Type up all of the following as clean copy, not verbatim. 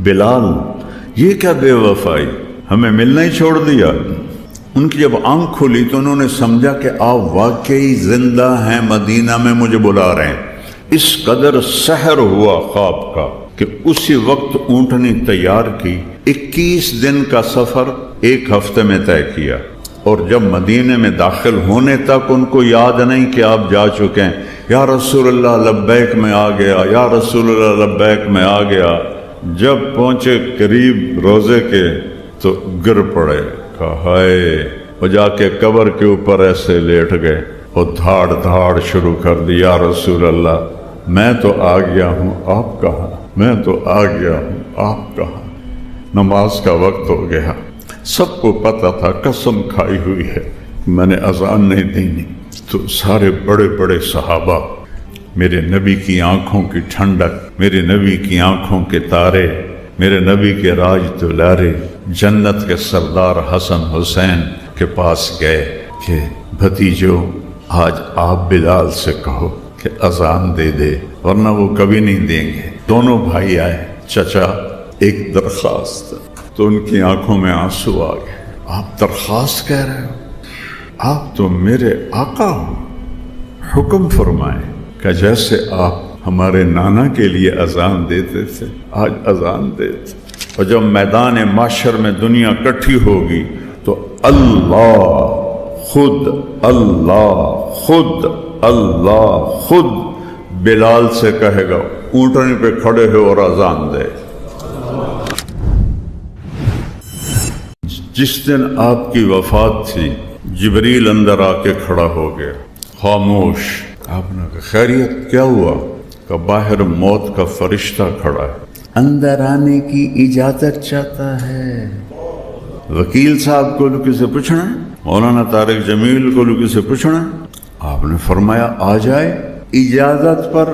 بلال یہ کیا بے وفائی، ہمیں ملنا ہی چھوڑ دیا۔ ان کی جب آنکھ کھلی تو انہوں نے سمجھا کہ آپ واقعی زندہ ہیں، مدینہ میں مجھے بلا رہے ہیں۔ اس قدر سحر ہوا خواب کا کہ اسی وقت اونٹنی تیار کی، 21 دن کا سفر 1 ہفتے میں طے کیا، اور جب مدینے میں داخل ہونے تک ان کو یاد نہیں کہ آپ جا چکے ہیں۔ یا رسول اللہ لبیک میں آ گیا، یا رسول اللہ لبیک میں آ گیا۔ جب پہنچے قریب روزے کے تو گر پڑے، کہا ہائے، وہ جا کے قبر کے اوپر ایسے لیٹ گئے اور دھاڑ دھاڑ شروع کر دی، یا رسول اللہ میں تو آ گیا ہوں، آپ کہاں؟ میں تو آ گیا ہوں، آپ کہاں؟ نماز کا وقت ہو گیا، سب کو پتہ تھا، قسم کھائی ہوئی ہے میں نے اذان نہیں دینی۔ تو سارے بڑے بڑے صحابہ، میرے نبی کی آنکھوں کی ٹھنڈک، میرے نبی کی آنکھوں کے تارے، میرے نبی کے راج دلارے، جنت کے سردار حسن حسین کے پاس گئے کہ بھتیجو آج آپ بلال سے کہو کہ اذان دے دے، ورنہ وہ کبھی نہیں دیں گے۔ دونوں بھائی آئے، چچا ایک درخواست، تو ان کی آنکھوں میں آنسو آ گئے۔ آپ درخواست کہہ رہے ہو؟ آپ تو میرے آقا ہو، حکم فرمائیں کہ جیسے آپ ہمارے نانا کے لیے اذان دیتے تھے آج اذان دیتے۔ اور جب میدان معاشر میں دنیا اکٹھی ہوگی تو اللہ خود خود بلال سے کہے گا اونٹنی پہ کھڑے ہو اور اذان دے۔ جس دن آپ کی وفات تھی جبریل اندر آ کے کھڑا ہو گیا، خاموش۔ آپ نے کہا خیریت کیا ہوا؟ کہ باہر موت کا فرشتہ کھڑا ہے، اندر آنے کی اجازت چاہتا ہے۔ وکیل صاحب کو لوگ سے پوچھنا ہے، مولانا طارق جمیل کو لوگ سے پوچھنا ہے۔ آپ نے فرمایا آ جائے۔ اجازت پر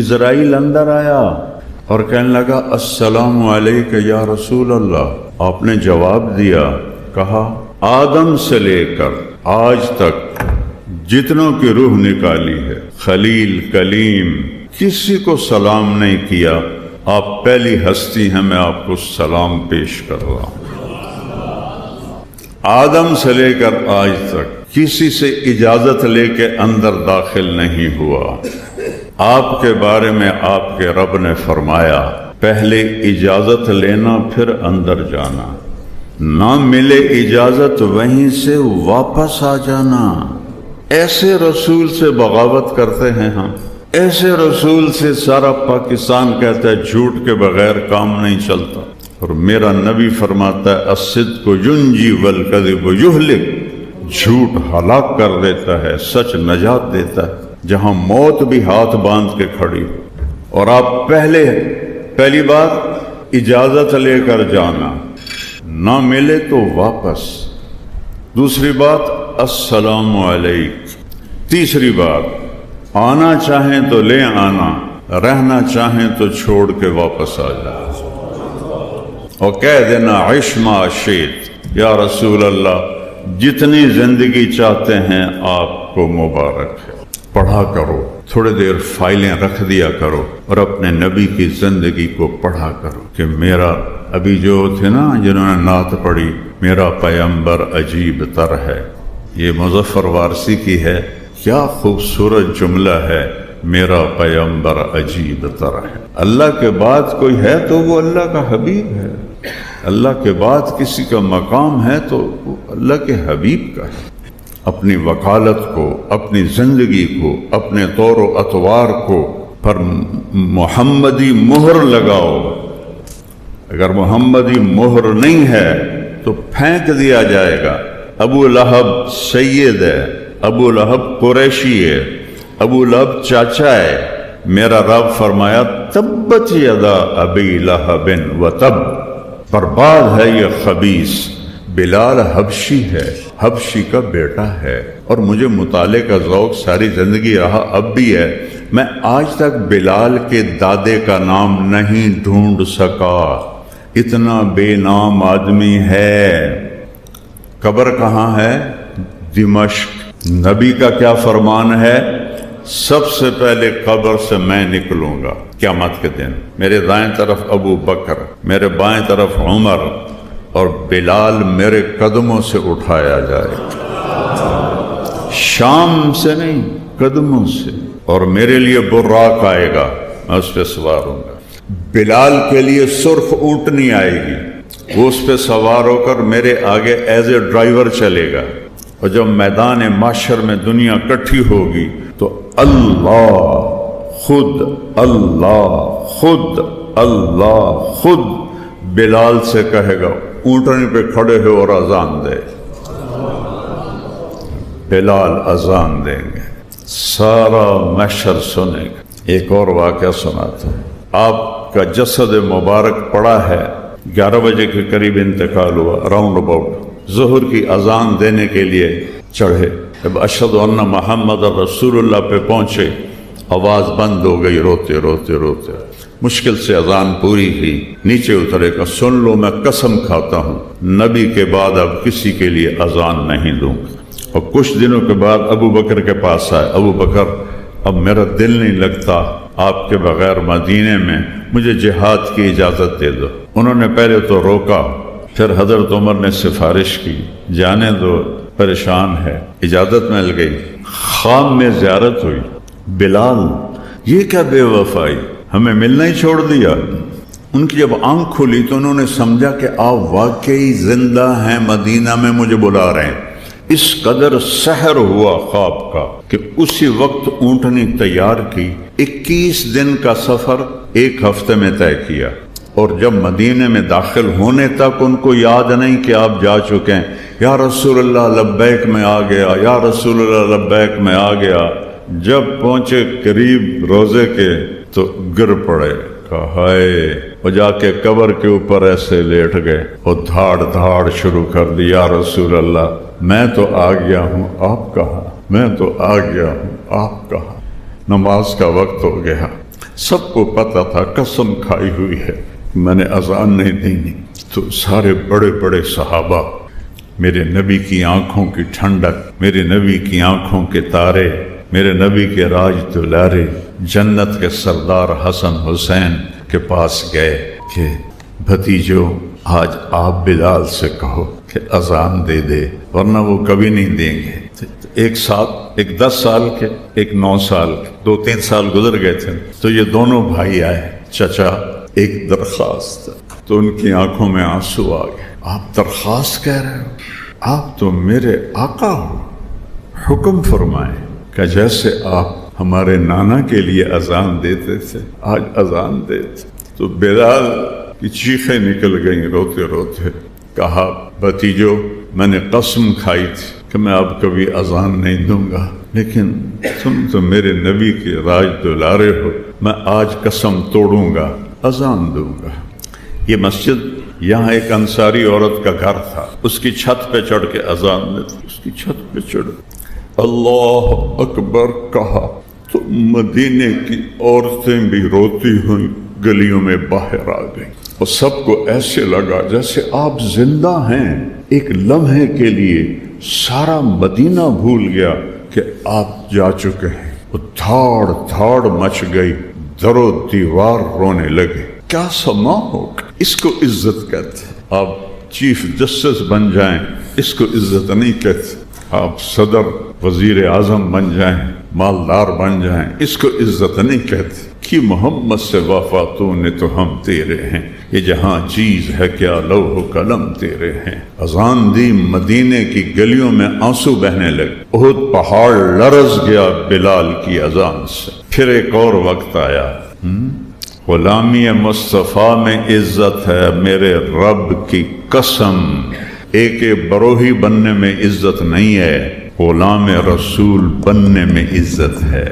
اسرائیل اندر آیا اور کہنے لگا السلام علیکہ یا رسول اللہ۔ آپ نے جواب دیا، کہا آدم سے لے کر آج تک جتنوں کی روح نکالی ہے، خلیل کلیم، کسی کو سلام نہیں کیا، آپ پہلی ہستی ہیں، میں آپ کو سلام پیش کر رہا ہوں۔ آدم سے لے کر آج تک کسی سے اجازت لے کے اندر داخل نہیں ہوا۔ آپ کے بارے میں آپ کے رب نے فرمایا پہلے اجازت لینا پھر اندر جانا، نہ ملے اجازت وہیں سے واپس آ جانا۔ ایسے رسول سے بغاوت کرتے ہیں ہم، ایسے رسول سے سارا پاکستان کہتا ہے جھوٹ کے بغیر کام نہیں چلتا، اور میرا نبی فرماتا ہے الصدق ینجی والکذب یہلک، جھوٹ ہلاک کر دیتا ہے، سچ نجات دیتا ہے۔ جہاں موت بھی ہاتھ باندھ کے کھڑی ہو، اور آپ پہلی بات اجازت لے کر جانا، نہ ملے تو واپس۔ دوسری بات السلام علیکم۔ تیسری بات آنا چاہیں تو لے آنا، رہنا چاہیں تو چھوڑ کے واپس آ جائے، اور کہہ دینا عش ما شئت، یا رسول اللہ جتنی زندگی چاہتے ہیں آپ کو مبارک ہے۔ پڑھا کرو، تھوڑے دیر فائلیں رکھ دیا کرو اور اپنے نبی کی زندگی کو پڑھا کرو کہ میرا، ابھی جو تھے نا جنہوں نے نعت پڑھی، میرا پیغمبر عجیب تر ہے، یہ مظفر وارسی کی ہے، کیا خوبصورت جملہ ہے، میرا پیغمبر عجیب تر ہے۔ اللہ کے بعد کوئی ہے تو وہ اللہ کا حبیب ہے، اللہ کے بعد کسی کا مقام ہے تو وہ اللہ کے حبیب کا ہے۔ اپنی وکالت کو، اپنی زندگی کو، اپنے طور و اطوار کو پر محمدی مہر لگاؤ۔ اگر محمدی مہر نہیں ہے تو پھینک دیا جائے گا۔ ابو لہب سید ہے، ابو لہب قریشی ہے، ابو لہب چاچا ہے۔ میرا رب فرمایا تبت یدا ابی لہب وتب، برباد ہے یہ خبیث۔ بلال حبشی ہے، حبشی کا بیٹا ہے، اور مجھے مطالعے کا ذوق ساری زندگی رہا، اب بھی ہے۔ میں آج تک بلال کے دادے کا نام نہیں ڈھونڈ سکا، اتنا بے نام آدمی ہے۔ قبر کہاں ہے؟ دمشق۔ نبی کا کیا فرمان ہے؟ سب سے پہلے قبر سے میں نکلوں گا قیامت کے دن، میرے دائیں طرف ابو بکر، میرے بائیں طرف عمر، اور بلال میرے قدموں سے اٹھایا جائے، شام سے نہیں قدموں سے، اور میرے لیے براق آئے گا، میں اس پہ سوار ہوں گا۔ بلال کے لیے سرخ اونٹنی آئے گی، وہ اس پہ سوار ہو کر میرے آگے ایز اے ڈرائیور چلے گا، اور جب میدان محشر میں دنیا اکٹھی ہوگی تو اللہ خود خود بلال سے کہے گا اونٹنی پہ کھڑے ہو اور اذان دے۔ بلال اذان دیں گے، سارا محشر سنے گا۔ ایک اور واقعہ سناتا ہوں۔ آپ کا جسد مبارک پڑا ہے، 11 بجے کے قریب انتقال ہوا، راؤنڈ اباؤٹ ظہر کی اذان دینے کے لیے چڑھے، جب اشہد ان محمد رسول اللہ پہ پہنچے آواز بند ہو گئی، روتے روتے روتے مشکل سے اذان پوری ہوئی، نیچے اترے گا، سن لو میں قسم کھاتا ہوں نبی کے بعد اب کسی کے لیے اذان نہیں دوں گا۔ اور کچھ دنوں کے بعد ابو بکر کے پاس آئے، ابو بکر اب میرا دل نہیں لگتا آپ کے بغیر مدینے میں، مجھے جہاد کی اجازت دے دو۔ انہوں نے پہلے تو روکا، پھر حضرت عمر نے سفارش کی، جانے دو پریشان ہے، اجازت مل گئی۔ خام میں زیارت ہوئی، بلال یہ کیا بے وفائی، ہمیں ملنا ہی چھوڑ دیا۔ ان کی جب آنکھ کھلی تو انہوں نے سمجھا کہ آپ واقعی زندہ ہیں، مدینہ میں مجھے بلا رہے ہیں۔ اس قدر سحر ہوا خواب کا کہ اسی وقت اونٹنی تیار کی، 21 دن کا سفر 1 ہفتے میں طے کیا، اور جب مدینے میں داخل ہونے تک ان کو یاد نہیں کہ آپ جا چکے ہیں۔ یا رسول اللہ لبیک میں آ گیا، یا رسول اللہ لبیک میں آ گیا۔ جب پہنچے قریب روزے کے تو گر پڑے، کہا ہائے، وہ جا کے قبر کے اوپر ایسے لیٹ گئے اور دھاڑ دھاڑ شروع کر دی، یا رسول اللہ میں تو آ گیا ہوں، آپ کہاں؟ میں تو آ گیا ہوں، آپ کہاں؟ نماز کا وقت ہو گیا، سب کو پتہ تھا، قسم کھائی ہوئی ہے میں نے اذان نہیں دینی۔ تو سارے بڑے بڑے صحابہ، میرے نبی کی آنکھوں کی ٹھنڈک، میرے نبی کی آنکھوں کے تارے، میرے نبی کے راج دلارے، جنت کے سردار حسن حسین کے پاس گئے کہ بھتیجو آج آپ بلال سے کہو کہ اذان دے دے، ورنہ وہ کبھی نہیں دیں گے۔ ایک ساتھ، ایک 10 سال کے، ایک 9 سال کے، 2-3 سال گزر گئے تھے، تو یہ دونوں بھائی آئے، چچا ایک درخواست، تو ان کی آنکھوں میں آنسو آ گئے۔ آپ درخواست کہہ رہے ہو؟ آپ تو میرے آقا ہو، حکم فرمائیں کہ جیسے آپ ہمارے نانا کے لیے اذان دیتے تھے آج اذان دیتے۔ تو بلال کی چیخیں نکل گئیں روتے روتے، کہا بھتیجو میں نے قسم کھائی تھی کہ میں اب کبھی اذان نہیں دوں گا، لیکن تم تو میرے نبی کے راج دلارے ہو، میں آج قسم توڑوں گا، اذان دوں گا۔ یہ مسجد، یہاں ایک انصاری عورت کا گھر تھا، اس کی چھت پہ چڑھ کے اذان دیتے، اس کی چھت پہ چڑھ اللہ اکبر کہا تو مدینے کی عورتیں بھی روتی ہوئی گلیوں میں باہر آ گئیں، اور سب کو ایسے لگا جیسے آپ زندہ ہیں۔ ایک لمحے کے لیے سارا مدینہ بھول گیا کہ آپ جا چکے ہیں۔ وہ دھاڑ دھاڑ مچ گئی، در و دیوار رونے لگے۔ کیا سما ہوگا؟ اس کو عزت کہتے ہیں۔ آپ چیف جسٹس بن جائیں، اس کو عزت نہیں کہتے۔ آپ صدر، وزیر اعظم بن جائیں، مالدار بن جائیں، اس کو عزت نہیں کہتے۔ کہ محمد سے وفا تو نے تو ہم تیرے ہیں، یہ جہاں چیز ہے کیا لوح و قلم تیرے ہیں۔ اذان دی، مدینے کی گلیوں میں آنسو بہنے لگے، احد پہاڑ لرز گیا بلال کی اذان سے۔ پھر ایک اور وقت آیا، غلامی مصطفیٰ میں عزت ہے میرے رب کی قسم، ایک بروہی بننے میں عزت نہیں ہے، غلام رسول بننے میں عزت ہے۔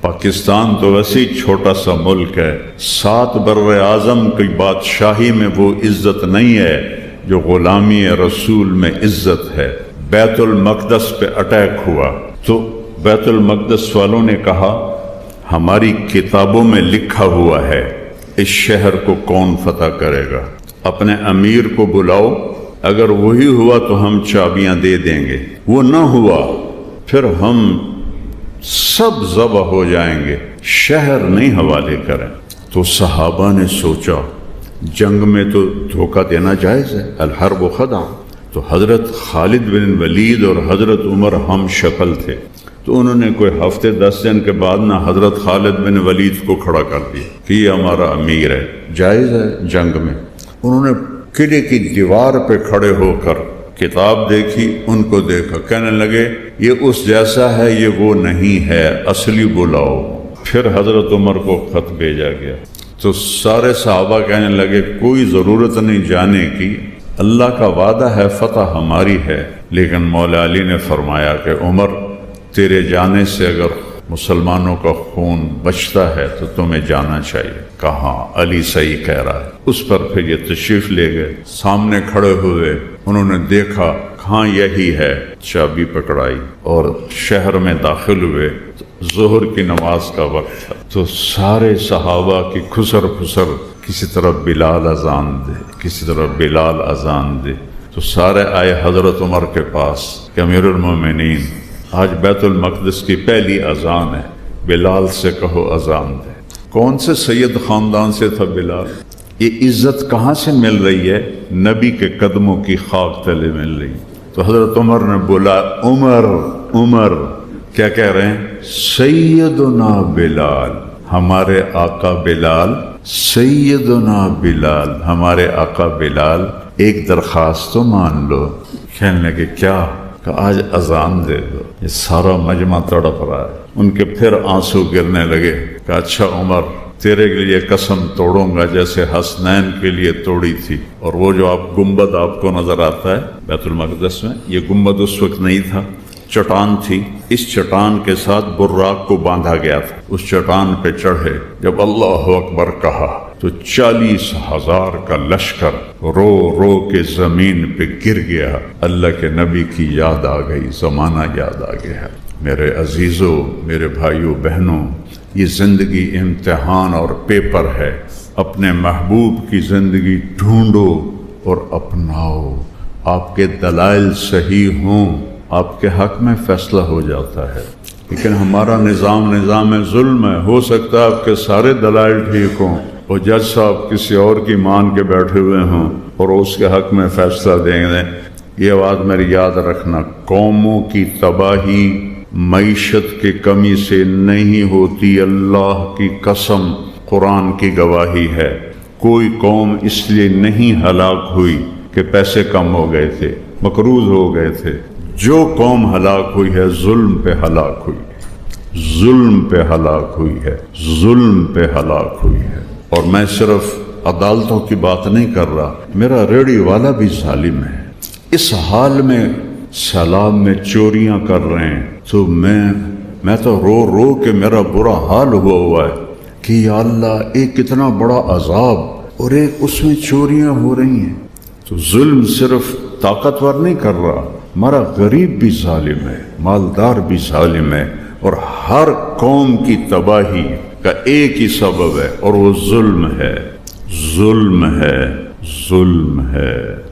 پاکستان تو ویسے چھوٹا سا ملک ہے، 7 بر اعظم کی بادشاہی میں وہ عزت نہیں ہے جو غلامی رسول میں عزت ہے۔ بیت المقدس پہ اٹیک ہوا تو بیت المقدس والوں نے کہا ہماری کتابوں میں لکھا ہوا ہے اس شہر کو کون فتح کرے گا، اپنے امیر کو بلاؤ، اگر وہی ہوا تو ہم چابیاں دے دیں گے، وہ نہ ہوا پھر ہم سب ذبح ہو جائیں گے، شہر نہیں حوالے کریں۔ تو صحابہ نے سوچا جنگ میں تو دھوکہ دینا جائز ہے، الحرب و خدع۔ تو حضرت خالد بن ولید اور حضرت عمر ہم شکل تھے، تو انہوں نے کوئی ہفتے 10 دن کے بعد نہ حضرت خالد بن ولید کو کھڑا کر دیا کہ یہ ہمارا امیر ہے، جائز ہے جنگ میں۔ انہوں نے قلعے کی دیوار پہ کھڑے ہو کر کتاب دیکھی، ان کو دیکھا، کہنے لگے یہ اس جیسا ہے، یہ وہ نہیں ہے، اصلی بلاؤ۔ پھر حضرت عمر کو خط بھیجا گیا، تو سارے صحابہ کہنے لگے کوئی ضرورت نہیں جانے کی، اللہ کا وعدہ ہے فتح ہماری ہے۔ لیکن مولا علی نے فرمایا کہ عمر تیرے جانے سے اگر مسلمانوں کا خون بچتا ہے تو تمہیں جانا چاہیے۔ کہاں علی صحیح کہہ رہا ہے۔ اس پر پھر یہ تشریف لے گئے، سامنے کھڑے ہوئے، انہوں نے دیکھا ہاں یہی ہے، چابی پکڑائی اور شہر میں داخل ہوئے۔ ظہر کی نماز کا وقت تھا، تو سارے صحابہ کی خسر پھسر، کسی طرف بلال اذان دے، کسی طرف بلال اذان دے، تو سارے آئے حضرت عمر کے پاس کہ امیر المومنین آج بیت المقدس کی پہلی اذان ہے، بلال سے کہو اذان دے۔ کون سے سید خاندان سے تھا بلال؟ یہ عزت کہاں سے مل رہی ہے؟ نبی کے قدموں کی خاک تلے مل رہی۔ تو حضرت عمر نے بولا عمر عمر، کیا کہہ رہے ہیں؟ سیدنا بلال، ہمارے آقا بلال، سیدنا بلال، ہمارے آقا بلال، ایک درخواست تو مان لو۔ کہنے لگے کیا؟ کہ آج اذان دے دو۔ یہ سارا مجمع تڑپ رہا ہے، ان کے پھر آنسو گرنے لگے کہ اچھا عمر، تیرے کے لیے قسم توڑوں گا جیسے حسنین کے لیے توڑی تھی۔ اور وہ جو آپ گنبد آپ کو نظر آتا ہے بیت المقدس میں، یہ گنبد اس وقت نہیں تھا، چٹان تھی، اس چٹان کے ساتھ براق کو باندھا گیا تھا۔ اس چٹان پہ چڑھے، جب اللہ اکبر کہا تو 40,000 کا لشکر رو رو کے زمین پہ گر گیا۔ اللہ کے نبی کی یاد آ گئی، زمانہ یاد آ گیا۔ میرے عزیزوں، میرے بھائیوں بہنوں، یہ زندگی امتحان اور پیپر ہے۔ اپنے محبوب کی زندگی ڈھونڈو اور اپناؤ۔ آپ کے دلائل صحیح ہوں، آپ کے حق میں فیصلہ ہو جاتا ہے۔ لیکن ہمارا نظام ظلم ہے۔ ہو سکتا ہے آپ کے سارے دلائل ٹھیک ہوں اور جج صاحب کسی اور کی مان کے بیٹھے ہوئے ہوں اور اس کے حق میں فیصلہ دیں گے۔ یہ بات میری یاد رکھنا، قوموں کی تباہی معیشت کی کمی سے نہیں ہوتی، اللہ کی قسم، قرآن کی گواہی ہے۔ کوئی قوم اس لیے نہیں ہلاک ہوئی کہ پیسے کم ہو گئے تھے، مقروض ہو گئے تھے۔ جو قوم ہلاک ہوئی ہے ظلم پہ ہلاک ہوئی ہے، ظلم پہ ہلاک ہوئی ہے، ظلم پہ ہلاک ہوئی ہے۔ اور میں صرف عدالتوں کی بات نہیں کر رہا، میرا ریڑھی والا بھی ظالم ہے۔ اس حال میں سیلاب میں چوریاں کر رہے ہیں تو میں تو رو رو کے میرا برا حال ہوا ہے کہ یا اللہ ایک اتنا بڑا عذاب اور ایک اس میں چوریاں ہو رہی ہیں۔ تو ظلم صرف طاقتور نہیں کر رہا، ہمارا غریب بھی ظالم ہے، مالدار بھی ظالم ہے، اور ہر قوم کی تباہی کا ایک ہی سبب ہے اور وہ ظلم ہے، ظلم ہے، ظلم ہے۔